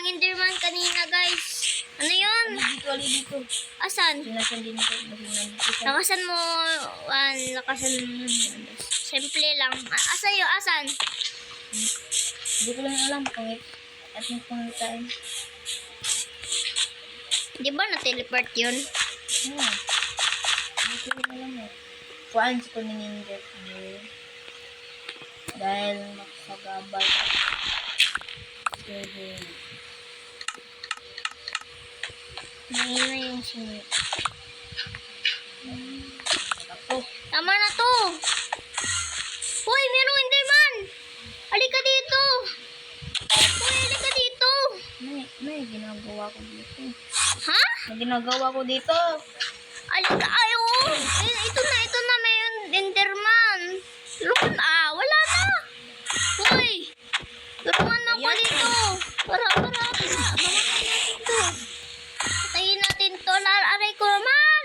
ng Enderman kanina, guys. Ano yun? Dito. Asan? Sinasan din ito. Nandito. Lakasan mo. Lakasan mo. Simple lang. Asan yun? Asan? Hindi ko lang alam kung at yung pangitain. Di ba na-teleport yun? Hindi ko lang alam eh. Kuhaan ko ninindot mo. Dahil makasagabal. Mahina yung sinip. Ako. Tama na to. Hoy, merong Enderman. Halika dito. Hoy, halika dito. May ginagawa ko dito. Ha? May ginagawa ko dito. Halika. Ay, oo. Ito na. May Enderman. Tulungan. Wala na. Hoy. Tulungan ako dito. Para. Mamatay natin to. Patayin natin to. Aray ko naman.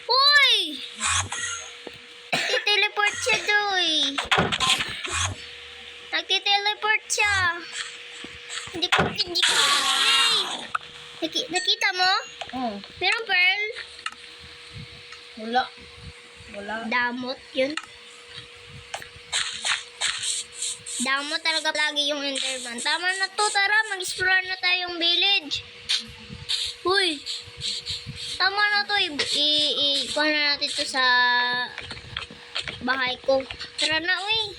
Hoy. Nagti-teleport siya, Joy. Nagti-teleport siya. Hindi ko. Hey. Nakita mo? Oh. Merong pearl. Wala. Damot yun. Damot talaga lagi yung Enderman. Tama na to, tara. Mag-explore na tayong village. Huy. Tama na to. Ikuha na natin to sa bahay ko. Tara na, uy.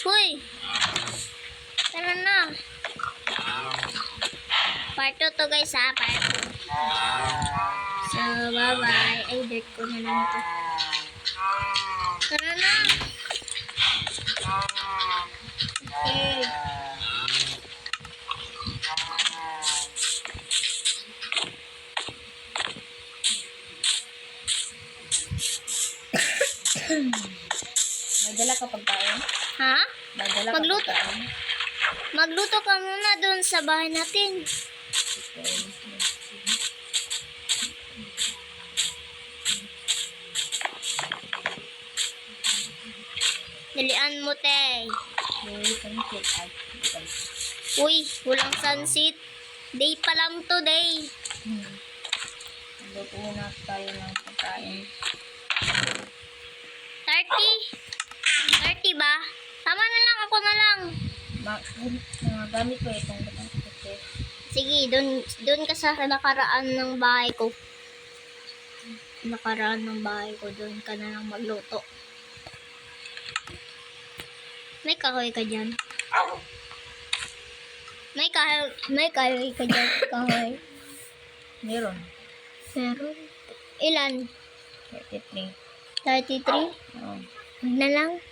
Huy. Tara na. Part 2 to, guys, ha. Part 2. So, bye-bye. Ay, dirt ko na lang to. Tara na. Okay. May dala ka pagkain? Ha? May dala ka Magluto. pagkain? Magluto ka muna doon sa bahay natin. Dalian mo, te. Uy, walang sunset. Day pa lang to, day. Magluto muna tayo ng pagkain. 30 ba? Tama na lang, ako na lang. Gamit ko itong batang kasi. Sige, doon ka sa nakaraan ng bahay ko. Doon ka na lang magluto. May kahoy ka dyan. May kahoy ka dyan. Kahoy. Meron. Meron. Ilan? 33. 33? Oh. Na lang.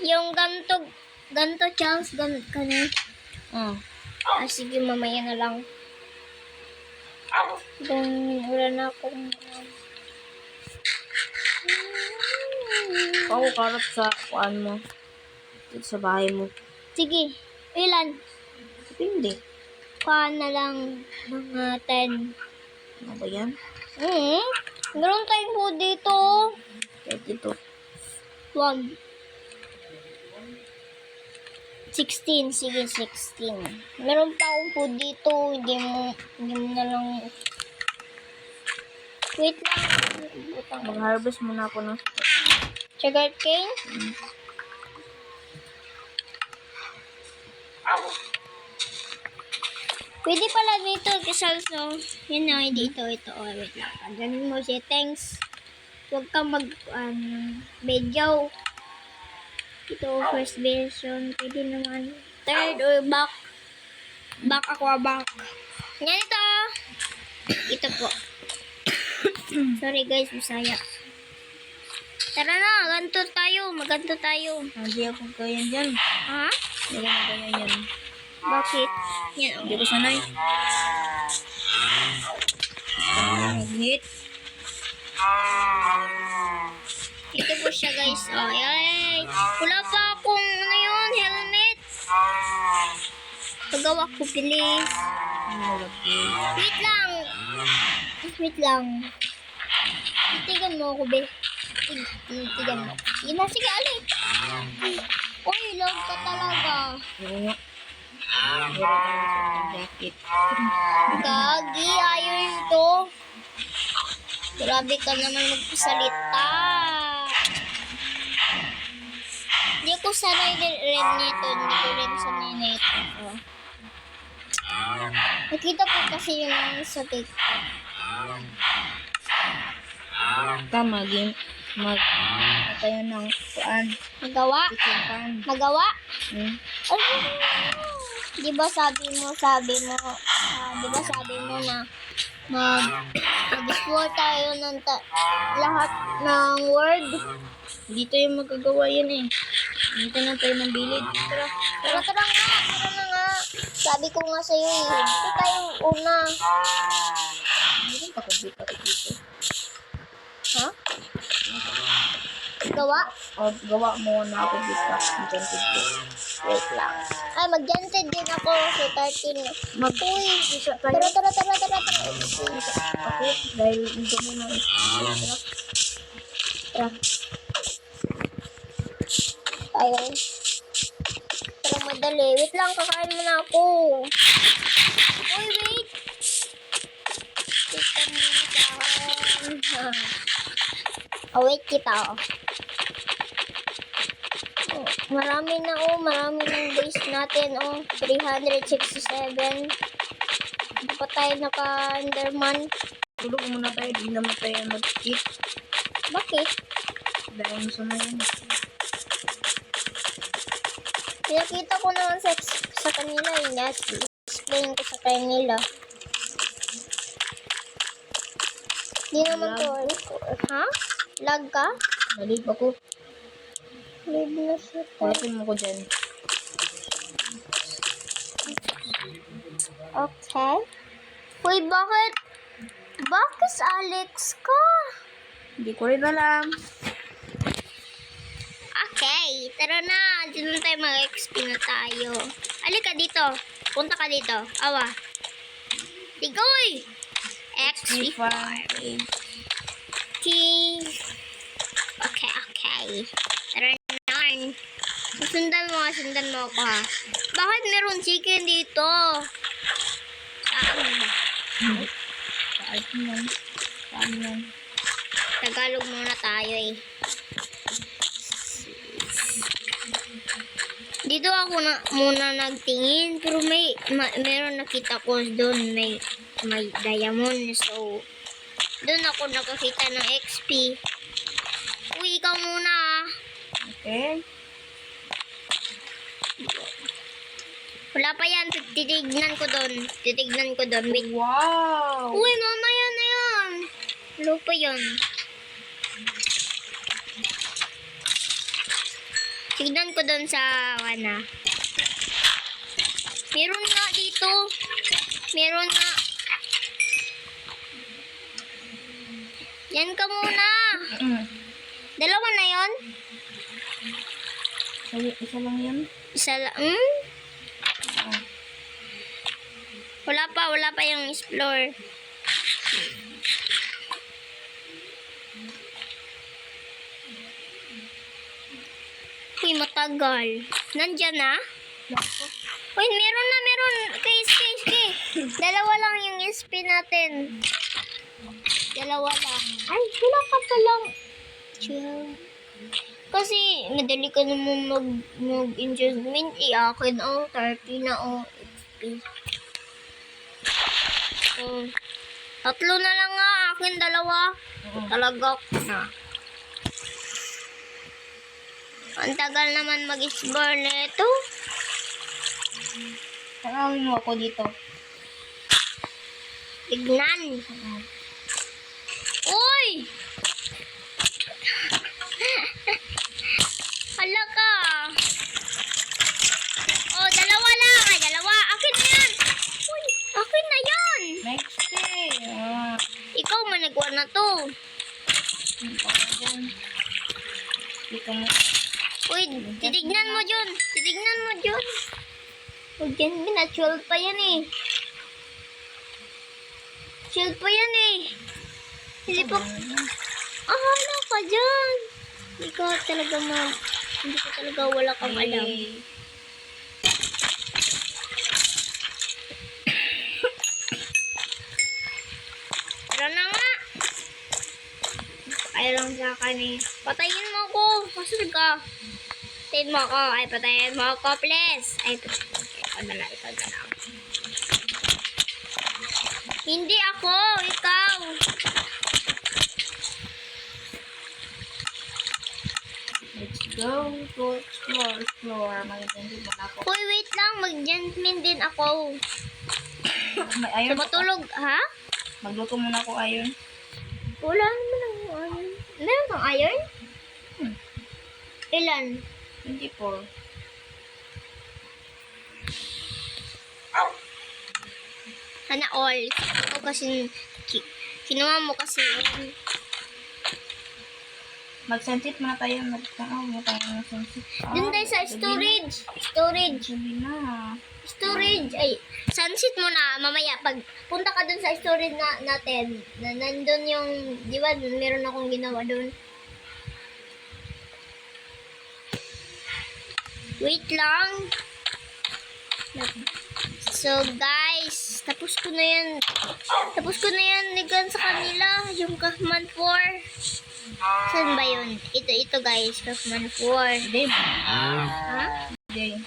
Yung ganto Charles, ganto na. Oh. Sige, mamaya na lang. Kung wala na akong... Ako karot sa kuan mo. Dito sa bahay mo. Sige, ilan? Hindi. Kuha na lang mga 10. Ano ba yan? Meron tayong food dito. 32. 1. 16. Sige, 16. Meron pa akong food dito. Hindi mo na lang... Wait lang. Mag-harvest muna ako ng Sugar cane? Pwede pala dito, Kisals, no? Yan na, dito, ito. Wait lang. Ganun mo siya. Thanks. Huwag kang video. Ito, first version. Pwede naman. Third or back. Back ako, back. Yan ito. Ito po. Sorry guys, Bisaya. Tara na, maganto tayo. Hindi ako kaya dyan. Ha? Hindi ko kaya yan. Bakit? Yan, Hindi ko sanay. Mag-hit. ito po siya guys. Ay, wala pa akong, helmet. Pagawa ko, bilis. Wait lang. Tigan mo ako, be. Tigan mo. Sige na, sige, alit. Uy, log ka talaga. Oo nga. Meron tayo sa jacket. Gagi, ayaw yun to. Grabe ka naman magpasalita. Hindi ko sanay rin nito. Hindi ko rin sanay nito. Oh. Nakita ko kasi yung sa TikTok. Tama, game. Tayo ng kuan. Magawa? Kitchen fan. Magawa? Hmm? Di ba sabi mo na mag-explore tayo ng lahat ng word. Dito yung magagawa yan eh. Dito na tayo ng bilid. Tara. Tara na nga. Sabi ko nga sa'yo eh. Dito tayo una. Hindi pa complete pa dito. Ha? Gawa? O, gawa mo na ako dito. Enchanted ko. Wait lang. Ay, mag-gented din ako. So, 13 na. Uy, Isa tayo. tara. Ako, dahil ito mo na. Tara. Tayo. Tara, madali. Wait lang, kakain muna ako. Uy, wait. Kita muna tayo. Oh, wait kita, oh. Oh, marami ng days natin, oh. 367. Hindi pa tayo naka-Enderman. Tulog muna tayo. Di naman tayo mag-cheat. Bakit? Dahil gusto na yun. Pinakita ko naman sa kanila yun. Yes, explain ko sa kanila. Di naman to. Ha? Lag ka? Nalig ako. Live na siya. Kuhatin mo ko dyan. Okay. Uy, bakit? Bakit Alex ka? Hindi ko rin alam. Okay, tara na. Dito na tayo mag-XP na tayo. Alika dito. Punta ka dito. Awa. Tigoy! XP farm. T. Okay. Tara na. Sundan mo ako ha. Bakit meron chicken dito? Saan ba? Saan yan? Tagalog muna tayo eh. Dito ako muna nagtingin pero meron nakita ko doon may diamond, so doon ako nakakita ng XP. Uy, ikaw muna ah. Okay. Wala pa yan, titignan ko doon. Wait. Wow! Uy, mamaya na yan. Wala pa yan. Tignan ko doon sa Meron nga dito. Meron nga. Yan ka muna. Dalawa na yon? Isa lang yan. Isa lang. Wala pa yung explore. Uy, matagal. Nandyan na? Uy, meron. Okay. Dalawa lang yung SP natin. Dalawa lang. Ay, wala ka palang. Chill. Kasi, madali ka naman mag-enchantment. Akin, 30 na, XP. So, 3 na lang nga. Akin, 2. Talaga na. Ang tagal naman mag-explore nito. Tanawin mo ako dito. Tignan. Uy! Hala ka. Oh, 2 lang. Ay, 2. Akin na yan. Uy, akin na yan. Next day. Ikaw managwa na to. Dito mo. Uy, titignan mo dyan. Huwag yan, minatural pa yan eh. Chill pa yan eh. Hindi pa. Hala ka dyan. Hindi ka talaga hindi ka talaga wala kang alam. Eh, Tara na nga. Ayaw lang sa akin eh. Patayin mo ako. Masunod ka. Patayin mo ako. Ay, patayin mo ako, please. Ay, ikaw na lang. Ikaw na lang. Hindi ako. Ikaw. let's go to explore. Mag-intended mo na ako. Hoy, wait lang. Mag-gentleman din ako. May ayon pa. Matulog, ha? Magluto muna ako ayon. Wala naman ang iron. Meron kang iron? Hmm. Ilan? 24. Sana all. Ako kasi, kinuha mo kasi yun. Mag-sunset muna tayo. Mag-tanaw mo tayo ng sunset. Dun tayo sa storage. Storage. Sabi na. Storage. Ay, sunset mo na. Mamaya, pag punta ka dun sa storage natin, na nandun yung, di ba, meron akong ginawa dun. Wait lang. So, guys, tapos ko na yan. Ligan sa kanila. Yung Kaufman 4. Saan ba yun? Ito guys, Kaufman 4. Dave. Ha? Dave.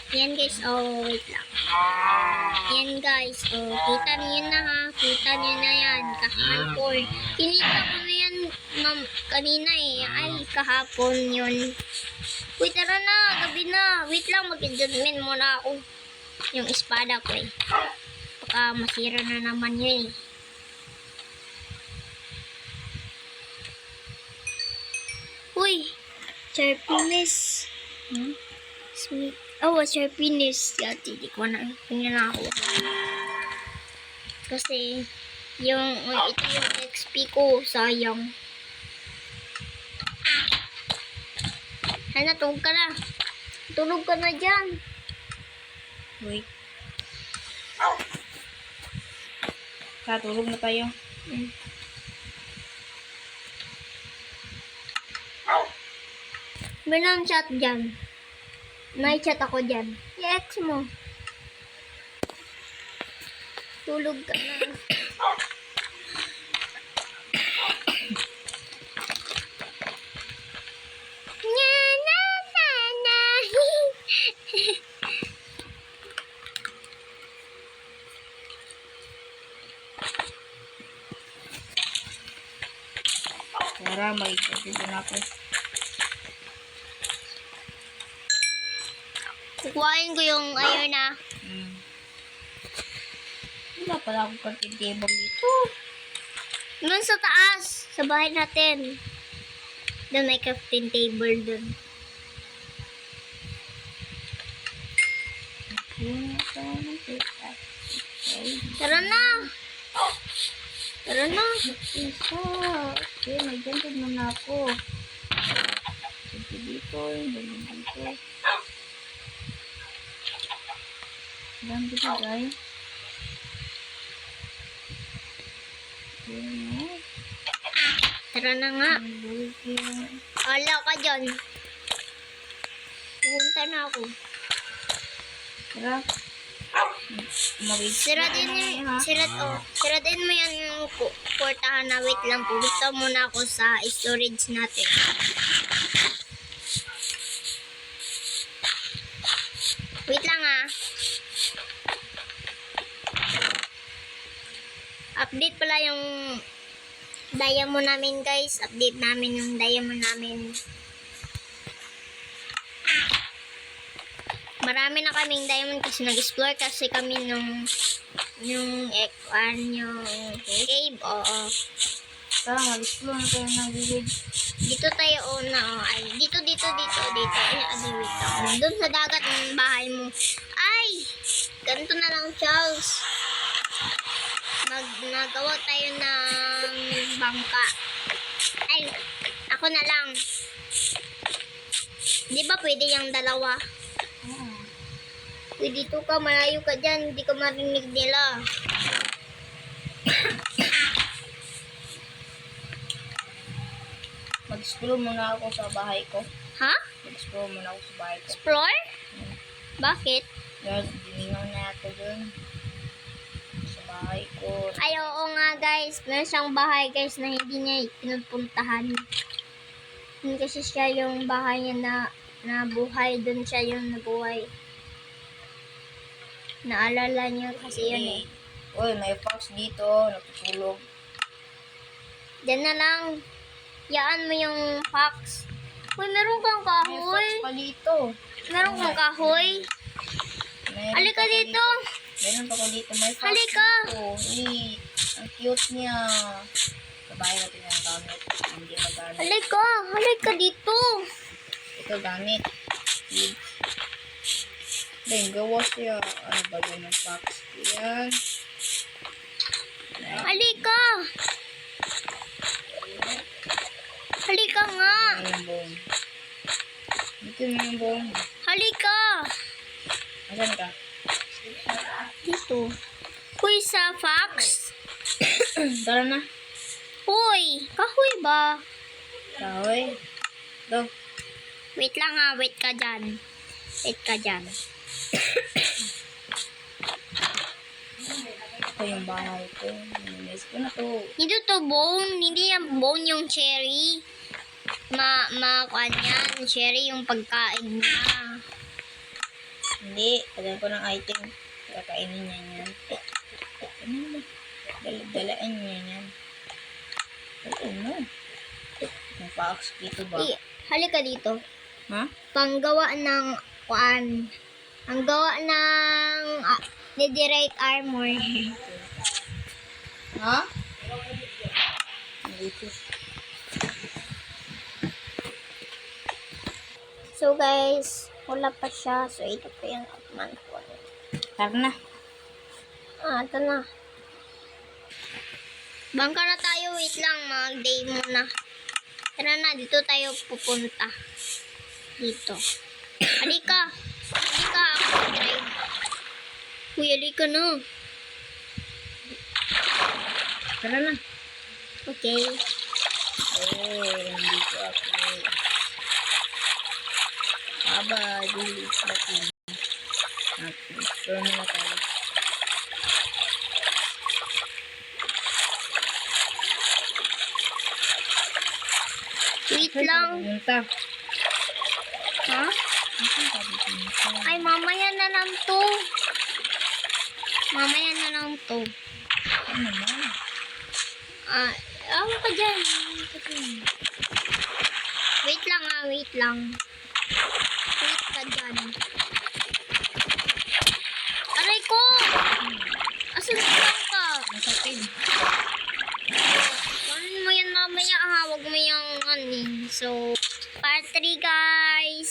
Yan guys, oh, wait lang. Yan guys, oh, kita niyo na ha. Kita niyo na yan, Kaufman 4. Kinita ko na yan, ma'am, kanina eh. Ay, kahapon yun. Wait, tara na, gabi na. Wait lang, mag-adjustment muna ako. Yung espada ko eh. Baka masira na naman yun eh. Uy, sharpness. Sweet. Oh, sharpness. Yati, di ko na. Tingnan na ako. Kasi, ito yung XP ko. Sayang. Sana, tulog ka na. Tulog ka na dyan. Wait. Katulog na tayo. Meron chat dyan. May chat ako dyan. I-ex mo. Tulog ka na. Nya, na, na, na. Tara, mag-intended na ako. Kukuhain ko yung iron na. Wala pala akong content table dito. Doon sa taas. Sa bahay natin. Doon may crafting table doon. Tara na. Tara na. Isa. Okay, mag-intended na ako. Dito, dito. Alam dito, guys. Tara na nga. Ala ka dyan. Pupunta na ako. Tara. Siratin mo yan yung portahan na. Wait lang. Pupunta muna ako sa storage natin. Wait lang ah. Update pala yung diamond namin guys. Update namin yung diamond namin. Marami na kaming diamond kasi nag-explore kasi kami yung cave. Oo. Tara, mag-explore na tayo ng village. Dito tayo una. Oh. Ay, dito. Ay, wait lang. Doon sa dagat ng bahay mo. Ay! Ganito na lang, Charles. Nagawa tayo ng bangka. Ay, ako na lang. Di ba pwede yung dalawa? Uy, dito ka, malayo ka dyan. Hindi ka marinig nila. Mag-explore muna ako sa bahay ko. Ha? Mag-explore muna ako sa bahay ko. Explore? Bakit? Guys, diningaw na ako dun. Sa bahay ko. Ay, oo nga guys. Meron siyang bahay guys na hindi niya pinupuntahan. Hindi kasi siya yung bahay niya na nabuhay. Doon siya yung nabuhay. Naalala niya kasi yun eh. Uy, may fox dito. Natutulog. Diyan na lang. Yaan mo yung fox. Uy, meron kang May kahoy. fox pa dito. Meron kang kahoy. Meron Halika pa ako dito. Meron pa ko dito. May fox Halika. dito. Uy, ang cute niya. Sabay natin ang gamit. Hindi magamit. Halika. Halika dito. Ito gamit. Kids. Then, gawa siya. Ano ba yun ng fox? Yan. Halika. Halika nga. Yung bone. Dito na yung bone. Halika. Asan ka? Dito. Uy, sa fox. Tara na. Uy, kahoy ba? Kahoy. Do. Wait lang ha, wait ka dyan. Wait ka dyan. Ito yung bahay ko. Miss ko na to. Hindi to bone, hindi yan bone yung cherry. Kuan yan, cherry yung pagkain niya. Hindi. Tagal ko ng item. Kakainin niya yan. Ano mo? Dalain niya yan. Ano mo? Yung fox dito ba? Halika dito. Ha? Panggawa ng kuan. Ang gawa ng netherite armor. Ha? Dito. So guys, wala pa siya. So ito po yung atman ko. Tara na. Ito na. Bangka na tayo. Wait lang, mag-day muna. Tara na, dito tayo pupunta. Dito. Halika. Halika, ako drive. Uy, halika na. Tara na. Okay. Dito ako. Aba, dilis natin. Explore muna tayo. Wait lang. Pumunta. Ha? Ay, mamaya na lang to. Mamaya na lang to. Ano naman? Awa ka dyan. Wait lang wait lang. Wait ka dyan. Aray ko! Asan lang ka? Masakit. Ano mo yan mamaya ha? Huwag mo yung So, part 3 guys.